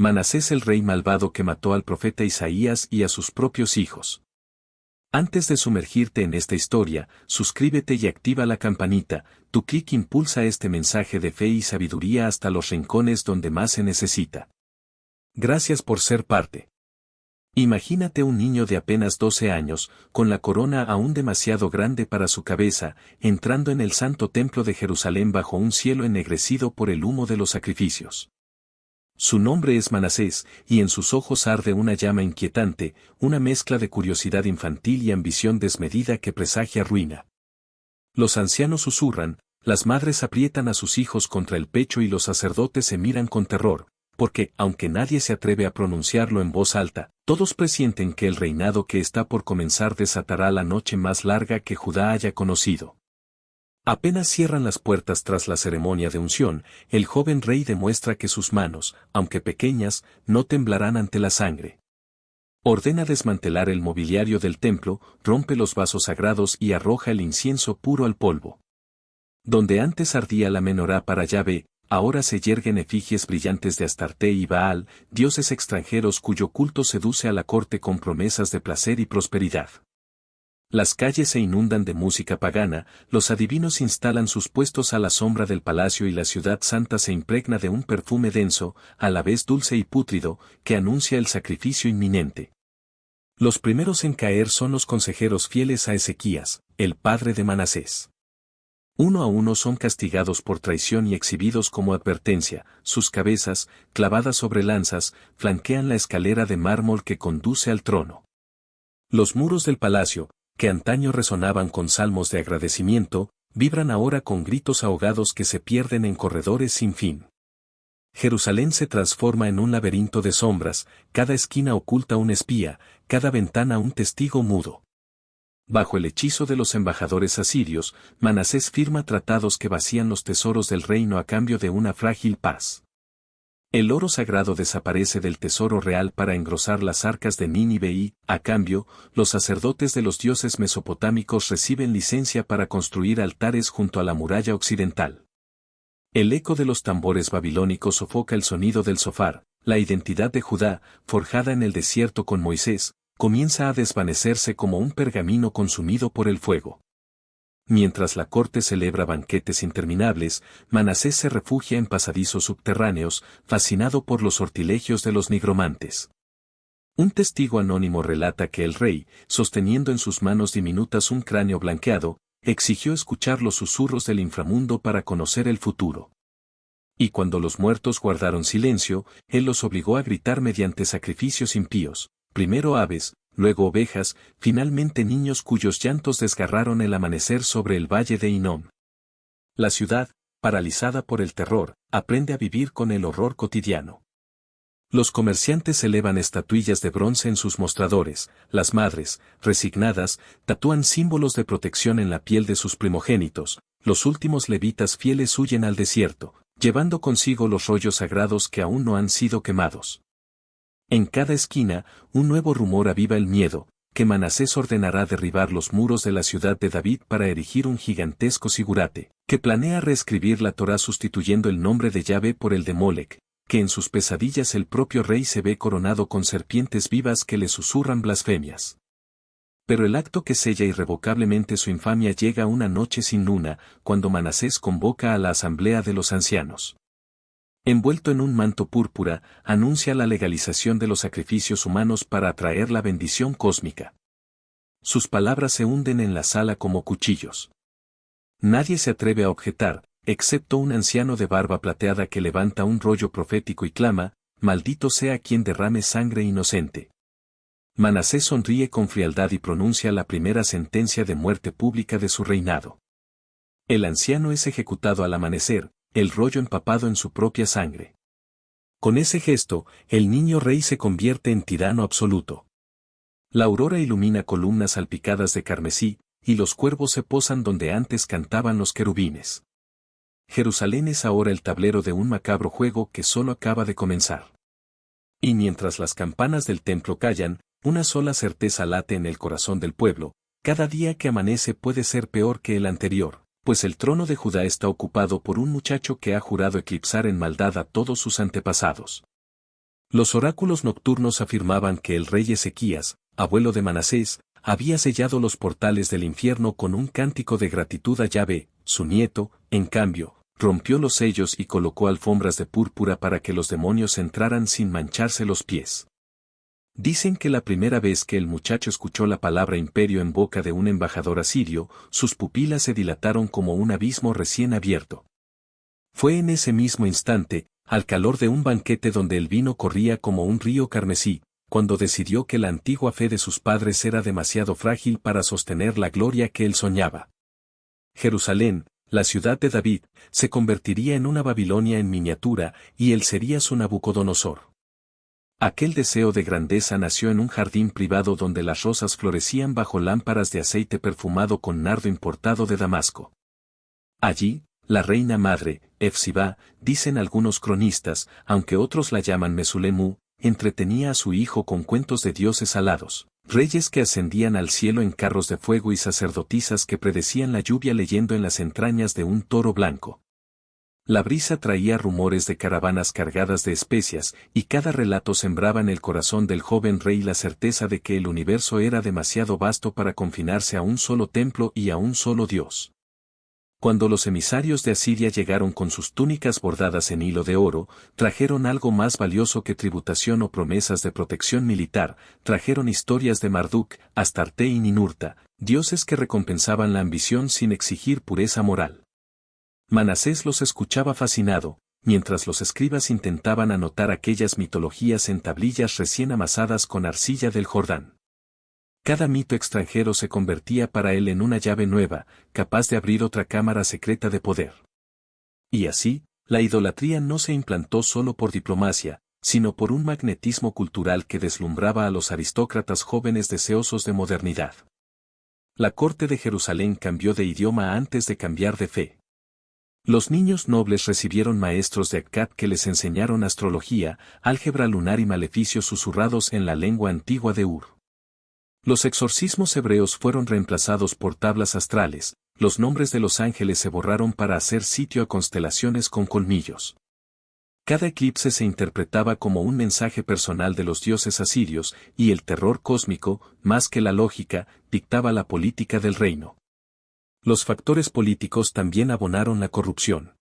Manasés el rey malvado que mató al profeta Isaías y a sus propios hijos. Antes de sumergirte en esta historia, suscríbete y activa la campanita. Tu clic impulsa este mensaje de fe y sabiduría hasta los rincones donde más se necesita. Gracias por ser parte. Imagínate un niño de apenas 12 años, con la corona aún demasiado grande para su cabeza, entrando en el santo templo de Jerusalén bajo un cielo ennegrecido por el humo de los sacrificios. Su nombre es Manasés, y en sus ojos arde una llama inquietante, una mezcla de curiosidad infantil y ambición desmedida que presagia ruina. Los ancianos susurran, las madres aprietan a sus hijos contra el pecho y los sacerdotes se miran con terror, porque, aunque nadie se atreve a pronunciarlo en voz alta, todos presienten que el reinado que está por comenzar desatará la noche más larga que Judá haya conocido. Apenas cierran las puertas tras la ceremonia de unción, el joven rey demuestra que sus manos, aunque pequeñas, no temblarán ante la sangre. Ordena desmantelar el mobiliario del templo, rompe los vasos sagrados y arroja el incienso puro al polvo. Donde antes ardía la menorá para Yahvé, ahora se yerguen efigies brillantes de Astarte y Baal, dioses extranjeros cuyo culto seduce a la corte con promesas de placer y prosperidad. Las calles se inundan de música pagana, los adivinos instalan sus puestos a la sombra del palacio y la ciudad santa se impregna de un perfume denso, a la vez dulce y pútrido, que anuncia el sacrificio inminente. Los primeros en caer son los consejeros fieles a Ezequías, el padre de Manasés. Uno a uno son castigados por traición y exhibidos como advertencia, sus cabezas, clavadas sobre lanzas, flanquean la escalera de mármol que conduce al trono. Los muros del palacio, que antaño resonaban con salmos de agradecimiento, vibran ahora con gritos ahogados que se pierden en corredores sin fin. Jerusalén se transforma en un laberinto de sombras, cada esquina oculta un espía, cada ventana un testigo mudo. Bajo el hechizo de los embajadores asirios, Manasés firma tratados que vacían los tesoros del reino a cambio de una frágil paz. El oro sagrado desaparece del tesoro real para engrosar las arcas de Nínive y, a cambio, los sacerdotes de los dioses mesopotámicos reciben licencia para construir altares junto a la muralla occidental. El eco de los tambores babilónicos sofoca el sonido del sofar, la identidad de Judá, forjada en el desierto con Moisés, comienza a desvanecerse como un pergamino consumido por el fuego. Mientras la corte celebra banquetes interminables, Manasés se refugia en pasadizos subterráneos, fascinado por los sortilegios de los nigromantes. Un testigo anónimo relata que el rey, sosteniendo en sus manos diminutas un cráneo blanqueado, exigió escuchar los susurros del inframundo para conocer el futuro. Y cuando los muertos guardaron silencio, él los obligó a gritar mediante sacrificios impíos, primero aves, luego ovejas, finalmente niños cuyos llantos desgarraron el amanecer sobre el valle de Hinnom. La ciudad, paralizada por el terror, aprende a vivir con el horror cotidiano. Los comerciantes elevan estatuillas de bronce en sus mostradores, las madres, resignadas, tatúan símbolos de protección en la piel de sus primogénitos, los últimos levitas fieles huyen al desierto, llevando consigo los rollos sagrados que aún no han sido quemados. En cada esquina, un nuevo rumor aviva el miedo, que Manasés ordenará derribar los muros de la ciudad de David para erigir un gigantesco zigurate, que planea reescribir la Torá sustituyendo el nombre de Yahvé por el de Molec, que en sus pesadillas el propio rey se ve coronado con serpientes vivas que le susurran blasfemias. Pero el acto que sella irrevocablemente su infamia llega una noche sin luna, cuando Manasés convoca a la asamblea de los ancianos. Envuelto en un manto púrpura, anuncia la legalización de los sacrificios humanos para atraer la bendición cósmica. Sus palabras se hunden en la sala como cuchillos. Nadie se atreve a objetar, excepto un anciano de barba plateada que levanta un rollo profético y clama, «Maldito sea quien derrame sangre inocente». Manasés sonríe con frialdad y pronuncia la primera sentencia de muerte pública de su reinado. El anciano es ejecutado al amanecer, el rollo empapado en su propia sangre. Con ese gesto, el niño rey se convierte en tirano absoluto. La aurora ilumina columnas salpicadas de carmesí, y los cuervos se posan donde antes cantaban los querubines. Jerusalén es ahora el tablero de un macabro juego que solo acaba de comenzar. Y mientras las campanas del templo callan, una sola certeza late en el corazón del pueblo: cada día que amanece puede ser peor que el anterior, pues el trono de Judá está ocupado por un muchacho que ha jurado eclipsar en maldad a todos sus antepasados. Los oráculos nocturnos afirmaban que el rey Ezequías, abuelo de Manasés, había sellado los portales del infierno con un cántico de gratitud a Yahvé. Su nieto, en cambio, rompió los sellos y colocó alfombras de púrpura para que los demonios entraran sin mancharse los pies. Dicen que la primera vez que el muchacho escuchó la palabra imperio en boca de un embajador asirio, sus pupilas se dilataron como un abismo recién abierto. Fue en ese mismo instante, al calor de un banquete donde el vino corría como un río carmesí, cuando decidió que la antigua fe de sus padres era demasiado frágil para sostener la gloria que él soñaba. Jerusalén, la ciudad de David, se convertiría en una Babilonia en miniatura y él sería su Nabucodonosor. Aquel deseo de grandeza nació en un jardín privado donde las rosas florecían bajo lámparas de aceite perfumado con nardo importado de Damasco. Allí, la reina madre, Efsibá, dicen algunos cronistas, aunque otros la llaman Mesulemu, entretenía a su hijo con cuentos de dioses alados, reyes que ascendían al cielo en carros de fuego y sacerdotisas que predecían la lluvia leyendo en las entrañas de un toro blanco. La brisa traía rumores de caravanas cargadas de especias, y cada relato sembraba en el corazón del joven rey la certeza de que el universo era demasiado vasto para confinarse a un solo templo y a un solo dios. Cuando los emisarios de Asiria llegaron con sus túnicas bordadas en hilo de oro, trajeron algo más valioso que tributación o promesas de protección militar, trajeron historias de Marduk, Astarte y Ninurta, dioses que recompensaban la ambición sin exigir pureza moral. Manasés los escuchaba fascinado, mientras los escribas intentaban anotar aquellas mitologías en tablillas recién amasadas con arcilla del Jordán. Cada mito extranjero se convertía para él en una llave nueva, capaz de abrir otra cámara secreta de poder. Y así, la idolatría no se implantó solo por diplomacia, sino por un magnetismo cultural que deslumbraba a los aristócratas jóvenes deseosos de modernidad. La corte de Jerusalén cambió de idioma antes de cambiar de fe. Los niños nobles recibieron maestros de Akkad que les enseñaron astrología, álgebra lunar y maleficios susurrados en la lengua antigua de Ur. Los exorcismos hebreos fueron reemplazados por tablas astrales, los nombres de los ángeles se borraron para hacer sitio a constelaciones con colmillos. Cada eclipse se interpretaba como un mensaje personal de los dioses asirios, y el terror cósmico, más que la lógica, dictaba la política del reino. Los factores políticos también abonaron la corrupción.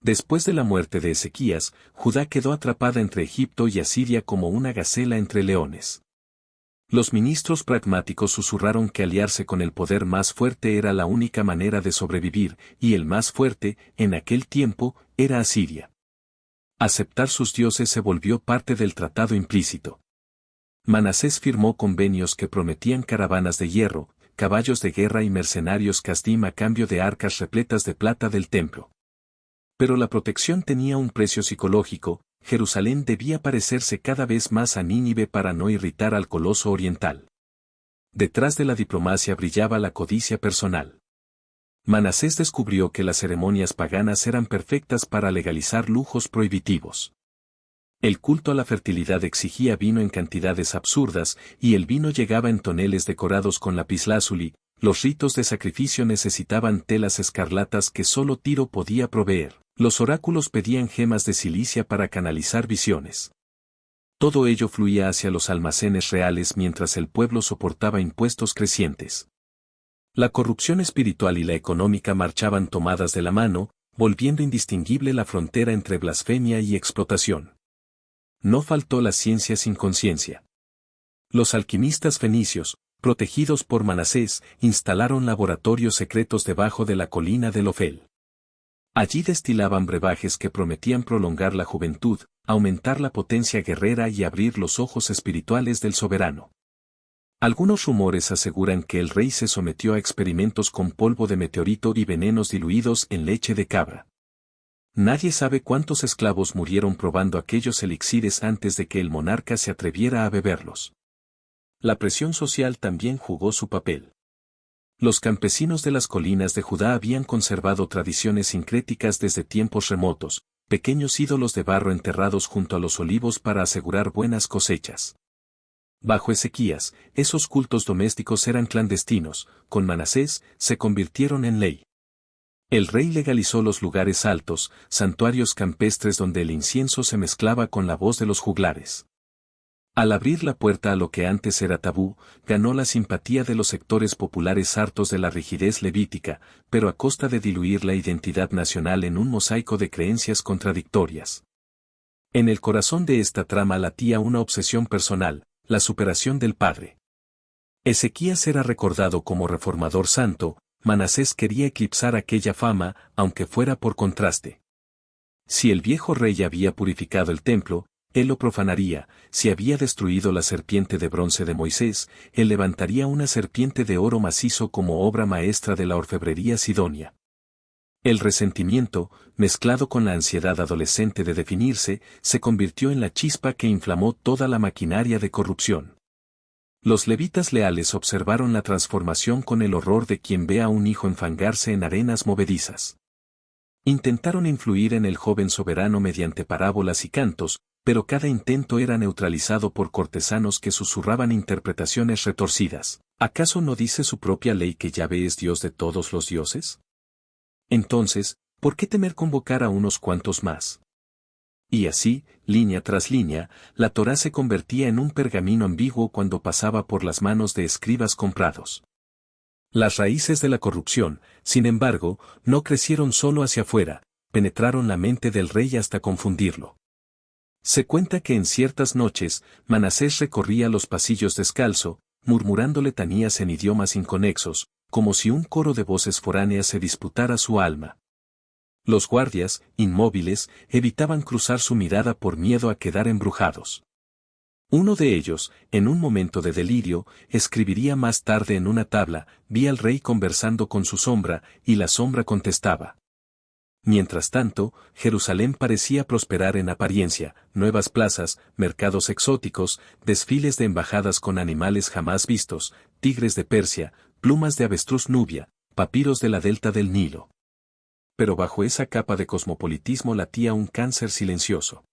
Después de la muerte de Ezequías, Judá quedó atrapada entre Egipto y Asiria como una gacela entre leones. Los ministros pragmáticos susurraron que aliarse con el poder más fuerte era la única manera de sobrevivir, y el más fuerte, en aquel tiempo, era Asiria. Aceptar sus dioses se volvió parte del tratado implícito. Manasés firmó convenios que prometían caravanas de hierro, caballos de guerra y mercenarios Casdim a cambio de arcas repletas de plata del templo. Pero la protección tenía un precio psicológico. Jerusalén debía parecerse cada vez más a Nínive para no irritar al coloso oriental. Detrás de la diplomacia brillaba la codicia personal. Manasés descubrió que las ceremonias paganas eran perfectas para legalizar lujos prohibitivos. El culto a la fertilidad exigía vino en cantidades absurdas, y el vino llegaba en toneles decorados con lapislázuli. Los ritos de sacrificio necesitaban telas escarlatas que solo Tiro podía proveer. Los oráculos pedían gemas de silicia para canalizar visiones. Todo ello fluía hacia los almacenes reales mientras el pueblo soportaba impuestos crecientes. La corrupción espiritual y la económica marchaban tomadas de la mano, volviendo indistinguible la frontera entre blasfemia y explotación. No faltó la ciencia sin conciencia. Los alquimistas fenicios, protegidos por Manasés, instalaron laboratorios secretos debajo de la colina del Ofel. Allí destilaban brebajes que prometían prolongar la juventud, aumentar la potencia guerrera y abrir los ojos espirituales del soberano. Algunos rumores aseguran que el rey se sometió a experimentos con polvo de meteorito y venenos diluidos en leche de cabra. Nadie sabe cuántos esclavos murieron probando aquellos elixires antes de que el monarca se atreviera a beberlos. La presión social también jugó su papel. Los campesinos de las colinas de Judá habían conservado tradiciones sincréticas desde tiempos remotos, pequeños ídolos de barro enterrados junto a los olivos para asegurar buenas cosechas. Bajo Ezequías, esos cultos domésticos eran clandestinos, con Manasés, se convirtieron en ley. El rey legalizó los lugares altos, santuarios campestres donde el incienso se mezclaba con la voz de los juglares. Al abrir la puerta a lo que antes era tabú, ganó la simpatía de los sectores populares hartos de la rigidez levítica, pero a costa de diluir la identidad nacional en un mosaico de creencias contradictorias. En el corazón de esta trama latía una obsesión personal, la superación del padre. Ezequías era recordado como reformador santo, Manasés quería eclipsar aquella fama, aunque fuera por contraste. Si el viejo rey había purificado el templo, él lo profanaría; si había destruido la serpiente de bronce de Moisés, él levantaría una serpiente de oro macizo como obra maestra de la orfebrería sidonia. El resentimiento, mezclado con la ansiedad adolescente de definirse, se convirtió en la chispa que inflamó toda la maquinaria de corrupción. Los levitas leales observaron la transformación con el horror de quien ve a un hijo enfangarse en arenas movedizas. Intentaron influir en el joven soberano mediante parábolas y cantos, pero cada intento era neutralizado por cortesanos que susurraban interpretaciones retorcidas. ¿Acaso no dice su propia ley que Yahvé es Dios de todos los dioses? Entonces, ¿por qué temer convocar a unos cuantos más? Y así, línea tras línea, la Torá se convertía en un pergamino ambiguo cuando pasaba por las manos de escribas comprados. Las raíces de la corrupción, sin embargo, no crecieron solo hacia afuera, penetraron la mente del rey hasta confundirlo. Se cuenta que en ciertas noches, Manasés recorría los pasillos descalzo, murmurando letanías en idiomas inconexos, como si un coro de voces foráneas se disputara su alma. Los guardias, inmóviles, evitaban cruzar su mirada por miedo a quedar embrujados. Uno de ellos, en un momento de delirio, escribiría más tarde en una tabla: vi al rey conversando con su sombra, y la sombra contestaba. Mientras tanto, Jerusalén parecía prosperar en apariencia: nuevas plazas, mercados exóticos, desfiles de embajadas con animales jamás vistos, tigres de Persia, plumas de avestruz nubia, papiros de la delta del Nilo. Pero bajo esa capa de cosmopolitismo latía un cáncer silencioso.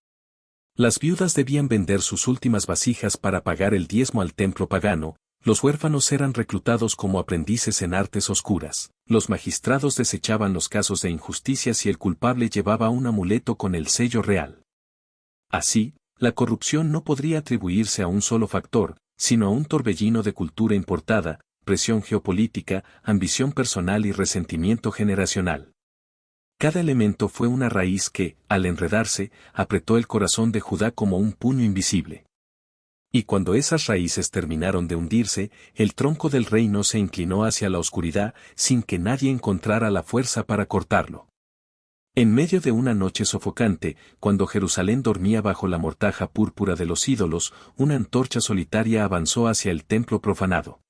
Las viudas debían vender sus últimas vasijas para pagar el diezmo al templo pagano, los huérfanos eran reclutados como aprendices en artes oscuras, los magistrados desechaban los casos de injusticia si el culpable llevaba un amuleto con el sello real. Así, la corrupción no podría atribuirse a un solo factor, sino a un torbellino de cultura importada, presión geopolítica, ambición personal y resentimiento generacional. Cada elemento fue una raíz que, al enredarse, apretó el corazón de Judá como un puño invisible. Y cuando esas raíces terminaron de hundirse, el tronco del reino se inclinó hacia la oscuridad, sin que nadie encontrara la fuerza para cortarlo. En medio de una noche sofocante, cuando Jerusalén dormía bajo la mortaja púrpura de los ídolos, una antorcha solitaria avanzó hacia el templo profanado.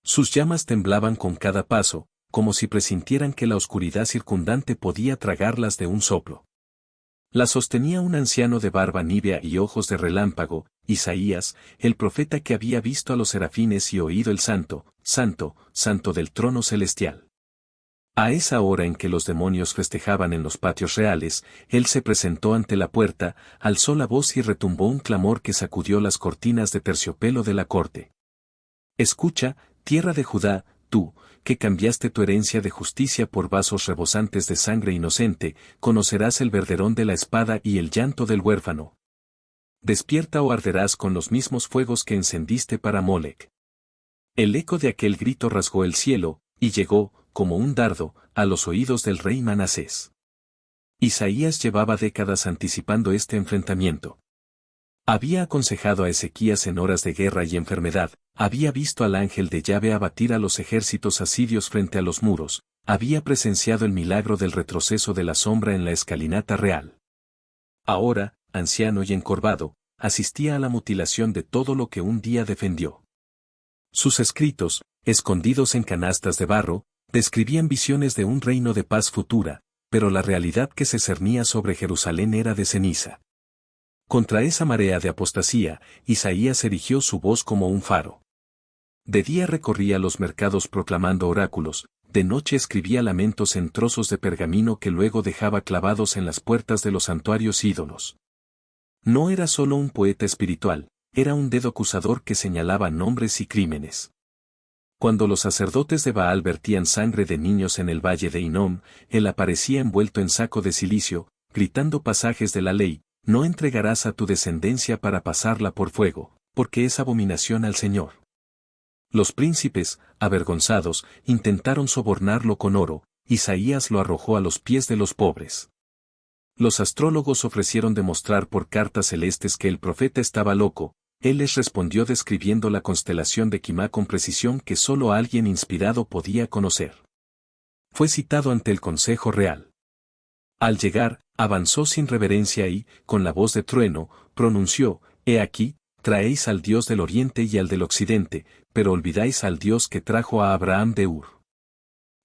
Sus llamas temblaban con cada paso, como si presintieran que la oscuridad circundante podía tragarlas de un soplo. La sostenía un anciano de barba nívea y ojos de relámpago, Isaías, el profeta que había visto a los serafines y oído el santo, santo, santo del trono celestial. A esa hora en que los demonios festejaban en los patios reales, él se presentó ante la puerta, alzó la voz y retumbó un clamor que sacudió las cortinas de terciopelo de la corte. Escucha, tierra de Judá, tú, que cambiaste tu herencia de justicia por vasos rebosantes de sangre inocente, conocerás el verderón de la espada y el llanto del huérfano. Despierta o arderás con los mismos fuegos que encendiste para Molec. El eco de aquel grito rasgó el cielo, y llegó, como un dardo, a los oídos del rey Manasés. Isaías llevaba décadas anticipando este enfrentamiento. Había aconsejado a Ezequías en horas de guerra y enfermedad, había visto al ángel de Yahvé abatir a los ejércitos asirios frente a los muros, había presenciado el milagro del retroceso de la sombra en la escalinata real. Ahora, anciano y encorvado, asistía a la mutilación de todo lo que un día defendió. Sus escritos, escondidos en canastas de barro, describían visiones de un reino de paz futura, pero la realidad que se cernía sobre Jerusalén era de ceniza. Contra esa marea de apostasía, Isaías erigió su voz como un faro. De día recorría los mercados proclamando oráculos, de noche escribía lamentos en trozos de pergamino que luego dejaba clavados en las puertas de los santuarios ídolos. No era solo un poeta espiritual, era un dedo acusador que señalaba nombres y crímenes. Cuando los sacerdotes de Baal vertían sangre de niños en el valle de Hinnom, él aparecía envuelto en saco de cilicio, gritando pasajes de la ley: no entregarás a tu descendencia para pasarla por fuego, porque es abominación al Señor. Los príncipes, avergonzados, intentaron sobornarlo con oro. Isaías lo arrojó a los pies de los pobres. Los astrólogos ofrecieron demostrar por cartas celestes que el profeta estaba loco. Él les respondió describiendo la constelación de Quimá con precisión que solo alguien inspirado podía conocer. Fue citado ante el Consejo Real. Al llegar, avanzó sin reverencia y, con la voz de trueno, pronunció: «He aquí, traéis al Dios del Oriente y al del Occidente, pero olvidáis al Dios que trajo a Abraham de Ur.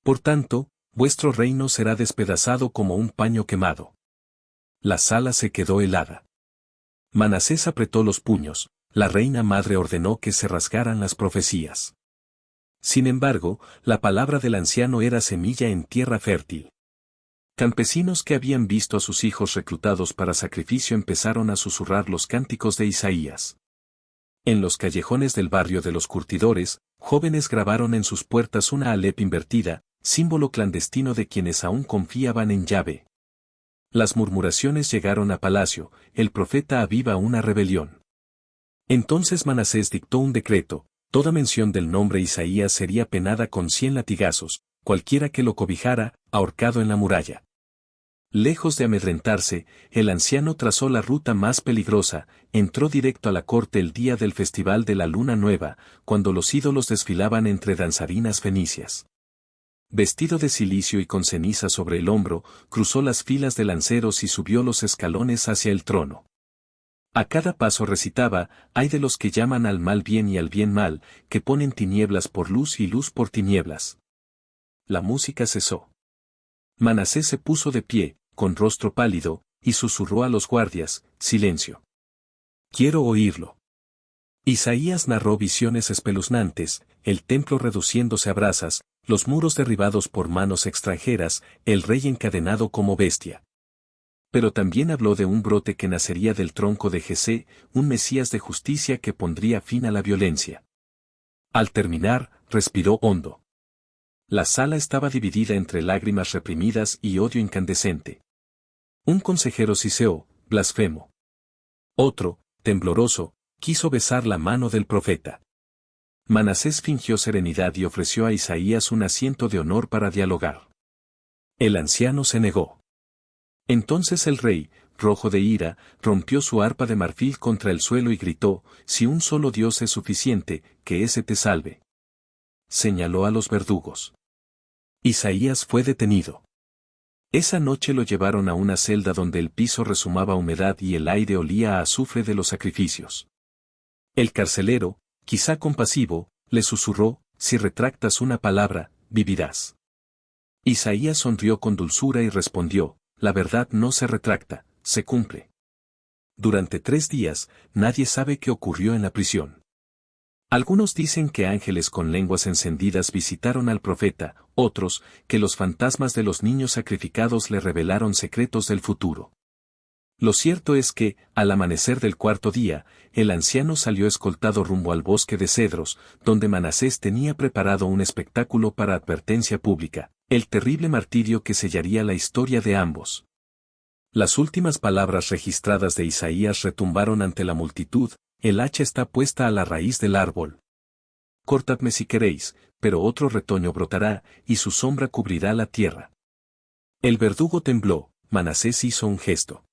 Por tanto, vuestro reino será despedazado como un paño quemado». La sala se quedó helada. Manasés apretó los puños. La reina madre ordenó que se rasgaran las profecías. Sin embargo, la palabra del anciano era semilla en tierra fértil. Campesinos que habían visto a sus hijos reclutados para sacrificio empezaron a susurrar los cánticos de Isaías. En los callejones del barrio de los curtidores, jóvenes grabaron en sus puertas una Alep invertida, símbolo clandestino de quienes aún confiaban en Yahvé. Las murmuraciones llegaron a palacio: el profeta aviva una rebelión. Entonces Manasés dictó un decreto: toda mención del nombre Isaías sería penada con 100 latigazos, cualquiera que lo cobijara, ahorcado en la muralla. Lejos de amedrentarse, el anciano trazó la ruta más peligrosa, entró directo a la corte el día del festival de la luna nueva, cuando los ídolos desfilaban entre danzarinas fenicias. Vestido de cilicio y con ceniza sobre el hombro, cruzó las filas de lanceros y subió los escalones hacia el trono. A cada paso recitaba: «Ay de los que llaman al mal bien y al bien mal, que ponen tinieblas por luz y luz por tinieblas». La música cesó. Manasés se puso de pie, con rostro pálido, y susurró a los guardias: «Silencio. Quiero oírlo». Isaías narró visiones espeluznantes: el templo reduciéndose a brasas, los muros derribados por manos extranjeras, el rey encadenado como bestia. Pero también habló de un brote que nacería del tronco de Jesé, un Mesías de justicia que pondría fin a la violencia. Al terminar, respiró hondo. La sala estaba dividida entre lágrimas reprimidas y odio incandescente. Un consejero siseó: «Blasfemo». Otro, tembloroso, quiso besar la mano del profeta. Manasés fingió serenidad y ofreció a Isaías un asiento de honor para dialogar. El anciano se negó. Entonces el rey, rojo de ira, rompió su arpa de marfil contra el suelo y gritó: «Si un solo Dios es suficiente, que ese te salve». Señaló a los verdugos. Isaías fue detenido. Esa noche lo llevaron a una celda donde el piso resumaba humedad y el aire olía a azufre de los sacrificios. El carcelero, quizá compasivo, le susurró: «Si retractas una palabra, vivirás». Isaías sonrió con dulzura y respondió: «La verdad no se retracta, se cumple». Durante 3 días, nadie sabe qué ocurrió en la prisión. Algunos dicen que ángeles con lenguas encendidas visitaron al profeta, otros, que los fantasmas de los niños sacrificados le revelaron secretos del futuro. Lo cierto es que, al amanecer del 4.º día, el anciano salió escoltado rumbo al bosque de cedros, donde Manasés tenía preparado un espectáculo para advertencia pública: el terrible martirio que sellaría la historia de ambos. Las últimas palabras registradas de Isaías retumbaron ante la multitud: «El hacha está puesta a la raíz del árbol. Cortadme si queréis, pero otro retoño brotará, y su sombra cubrirá la tierra». El verdugo tembló. Manasés hizo un gesto.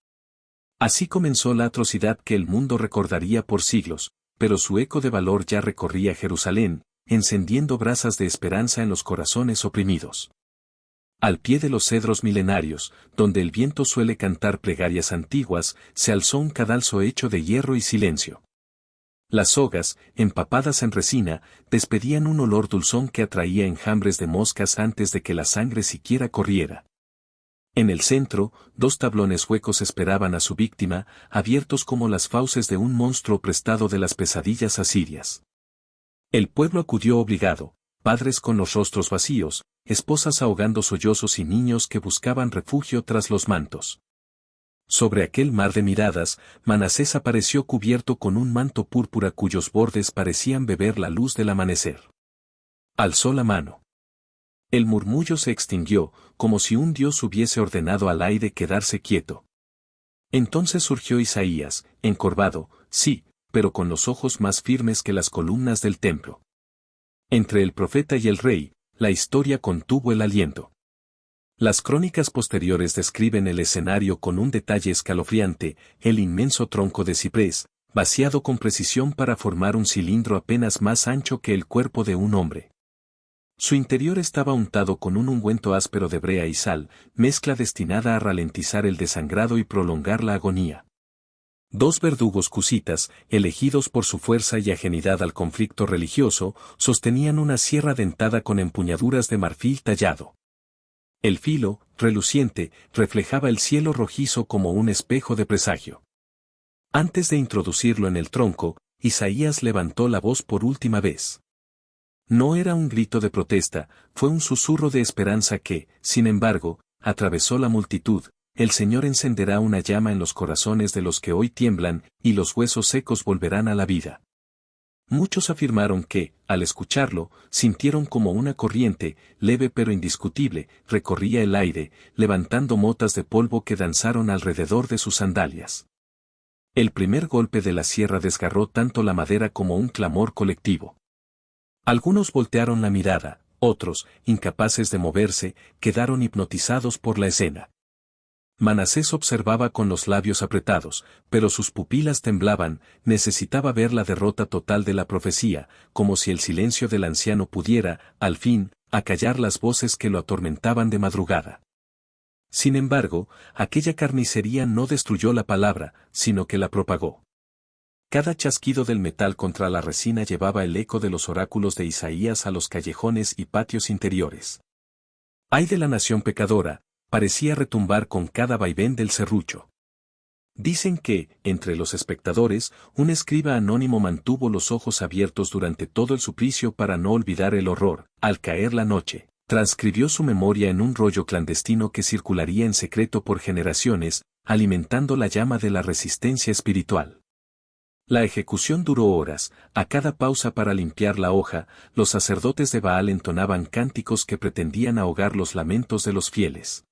Así comenzó la atrocidad que el mundo recordaría por siglos, pero su eco de valor ya recorría Jerusalén, encendiendo brasas de esperanza en los corazones oprimidos. Al pie de los cedros milenarios, donde el viento suele cantar plegarias antiguas, se alzó un cadalso hecho de hierro y silencio. Las sogas, empapadas en resina, despedían un olor dulzón que atraía enjambres de moscas antes de que la sangre siquiera corriera. En el centro, 2 tablones huecos esperaban a su víctima, abiertos como las fauces de un monstruo prestado de las pesadillas asirias. El pueblo acudió obligado: padres con los rostros vacíos, esposas ahogando sollozos y niños que buscaban refugio tras los mantos. Sobre aquel mar de miradas, Manasés apareció cubierto con un manto púrpura cuyos bordes parecían beber la luz del amanecer. Alzó la mano. El murmullo se extinguió, como si un dios hubiese ordenado al aire quedarse quieto. Entonces surgió Isaías, encorvado, sí, pero con los ojos más firmes que las columnas del templo. Entre el profeta y el rey, la historia contuvo el aliento. Las crónicas posteriores describen el escenario con un detalle escalofriante: el inmenso tronco de ciprés, vaciado con precisión para formar un cilindro apenas más ancho que el cuerpo de un hombre. Su interior estaba untado con un ungüento áspero de brea y sal, mezcla destinada a ralentizar el desangrado y prolongar la agonía. Dos verdugos cusitas, elegidos por su fuerza y ajenidad al conflicto religioso, sostenían una sierra dentada con empuñaduras de marfil tallado. El filo, reluciente, reflejaba el cielo rojizo como un espejo de presagio. Antes de introducirlo en el tronco, Isaías levantó la voz por última vez. No era un grito de protesta, fue un susurro de esperanza que, sin embargo, atravesó la multitud. El Señor encenderá una llama en los corazones de los que hoy tiemblan, y los huesos secos volverán a la vida. Muchos afirmaron que, al escucharlo, sintieron como una corriente, leve pero indiscutible, recorría el aire, levantando motas de polvo que danzaron alrededor de sus sandalias. El primer golpe de la sierra desgarró tanto la madera como un clamor colectivo. Algunos voltearon la mirada, otros, incapaces de moverse, quedaron hipnotizados por la escena. Manasés observaba con los labios apretados, pero sus pupilas temblaban, necesitaba ver la derrota total de la profecía, como si el silencio del anciano pudiera, al fin, acallar las voces que lo atormentaban de madrugada. Sin embargo, aquella carnicería no destruyó la palabra, sino que la propagó. Cada chasquido del metal contra la resina llevaba el eco de los oráculos de Isaías a los callejones y patios interiores. ¡Ay de la nación pecadora!, parecía retumbar con cada vaivén del serrucho. Dicen que, entre los espectadores, un escriba anónimo mantuvo los ojos abiertos durante todo el suplicio para no olvidar el horror. Al caer la noche, transcribió su memoria en un rollo clandestino que circularía en secreto por generaciones, alimentando la llama de la resistencia espiritual. La ejecución duró horas. A cada pausa para limpiar la hoja, los sacerdotes de Baal entonaban cánticos que pretendían ahogar los lamentos de los fieles.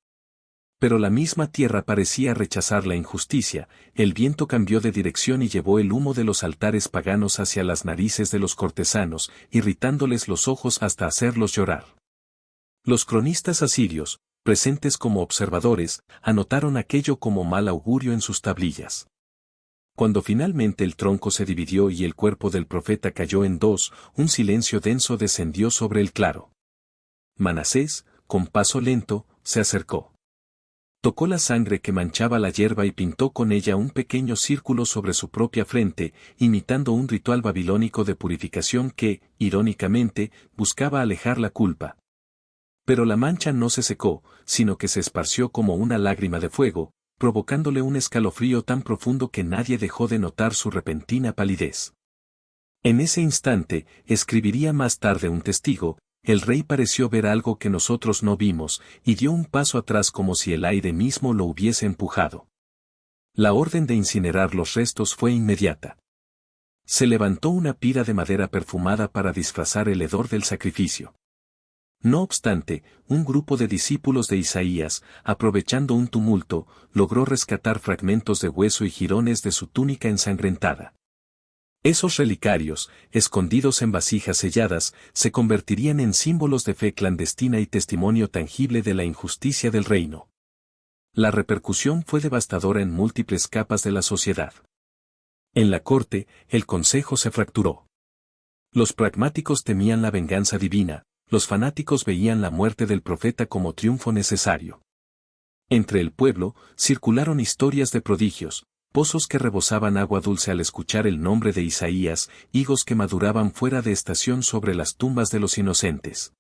Pero la misma tierra parecía rechazar la injusticia. El viento cambió de dirección y llevó el humo de los altares paganos hacia las narices de los cortesanos, irritándoles los ojos hasta hacerlos llorar. Los cronistas asirios, presentes como observadores, anotaron aquello como mal augurio en sus tablillas. Cuando finalmente el tronco se dividió y el cuerpo del profeta cayó en dos, un silencio denso descendió sobre el claro. Manasés, con paso lento, se acercó. Tocó la sangre que manchaba la hierba y pintó con ella un pequeño círculo sobre su propia frente, imitando un ritual babilónico de purificación que, irónicamente, buscaba alejar la culpa. Pero la mancha no se secó, sino que se esparció como una lágrima de fuego, provocándole un escalofrío tan profundo que nadie dejó de notar su repentina palidez. En ese instante, escribiría más tarde un testigo, el rey pareció ver algo que nosotros no vimos, y dio un paso atrás como si el aire mismo lo hubiese empujado. La orden de incinerar los restos fue inmediata. Se levantó una pira de madera perfumada para disfrazar el hedor del sacrificio. No obstante, un grupo de discípulos de Isaías, aprovechando un tumulto, logró rescatar fragmentos de hueso y jirones de su túnica ensangrentada. Esos relicarios, escondidos en vasijas selladas, se convertirían en símbolos de fe clandestina y testimonio tangible de la injusticia del reino. La repercusión fue devastadora en múltiples capas de la sociedad. En la corte, el consejo se fracturó. Los pragmáticos temían la venganza divina, los fanáticos veían la muerte del profeta como triunfo necesario. Entre el pueblo, circularon historias de prodigios, pozos que rebosaban agua dulce al escuchar el nombre de Isaías, higos que maduraban fuera de estación sobre las tumbas de los inocentes.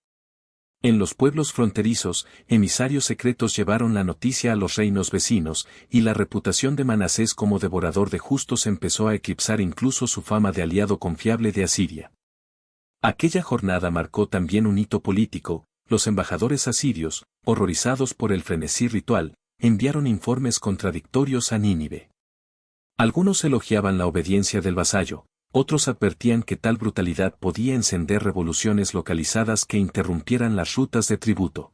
En los pueblos fronterizos, emisarios secretos llevaron la noticia a los reinos vecinos, y la reputación de Manasés como devorador de justos empezó a eclipsar incluso su fama de aliado confiable de Asiria. Aquella jornada marcó también un hito político. Los embajadores asirios, horrorizados por el frenesí ritual, enviaron informes contradictorios a Nínive. Algunos elogiaban la obediencia del vasallo, Otros advertían que tal brutalidad podía encender revoluciones localizadas que interrumpieran las rutas de tributo.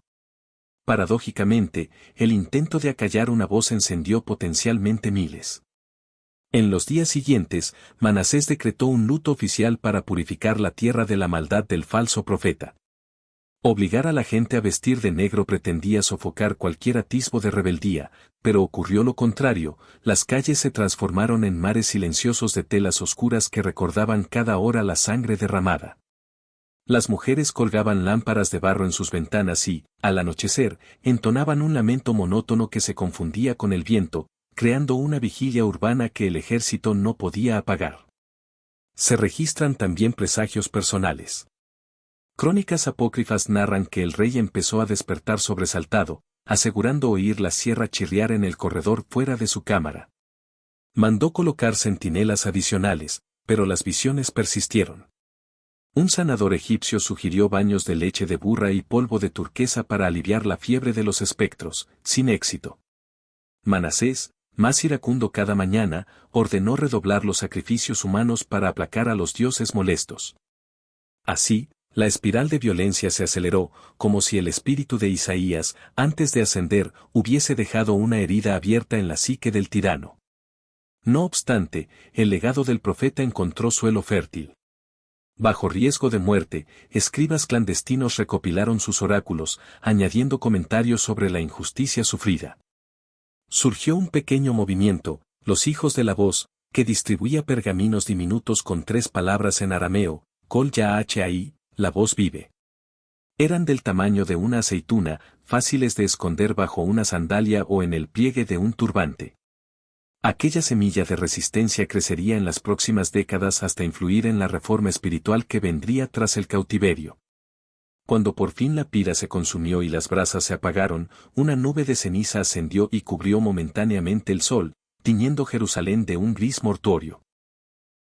Paradójicamente, el intento de acallar una voz encendió potencialmente miles. En los días siguientes, Manasés decretó un luto oficial para purificar la tierra de la maldad del falso profeta. Obligar a la gente a vestir de negro pretendía sofocar cualquier atisbo de rebeldía, pero ocurrió lo contrario, las calles se transformaron en mares silenciosos de telas oscuras que recordaban cada hora la sangre derramada. Las mujeres colgaban lámparas de barro en sus ventanas y, al anochecer, entonaban un lamento monótono que se confundía con el viento, creando una vigilia urbana que el ejército no podía apagar. Se registran también presagios personales. Crónicas apócrifas narran que el rey empezó a despertar sobresaltado, asegurando oír la sierra chirriar en el corredor fuera de su cámara. Mandó colocar centinelas adicionales, pero las visiones persistieron. Un sanador egipcio sugirió baños de leche de burra y polvo de turquesa para aliviar la fiebre de los espectros, sin éxito. Manasés, más iracundo cada mañana, ordenó redoblar los sacrificios humanos para aplacar a los dioses molestos. Así, la espiral de violencia se aceleró, como si el espíritu de Isaías, antes de ascender, hubiese dejado una herida abierta en la psique del tirano. No obstante, el legado del profeta encontró suelo fértil. Bajo riesgo de muerte, escribas clandestinos recopilaron sus oráculos, añadiendo comentarios sobre la injusticia sufrida. Surgió un pequeño movimiento, los hijos de la voz, que distribuía pergaminos diminutos con 3 palabras en arameo, Kol Yahai, la voz vive. Eran del tamaño de una aceituna, fáciles de esconder bajo una sandalia o en el pliegue de un turbante. Aquella semilla de resistencia crecería en las próximas décadas hasta influir en la reforma espiritual que vendría tras el cautiverio. Cuando por fin la pira se consumió y las brasas se apagaron, una nube de ceniza ascendió y cubrió momentáneamente el sol, tiñendo Jerusalén de un gris mortuorio.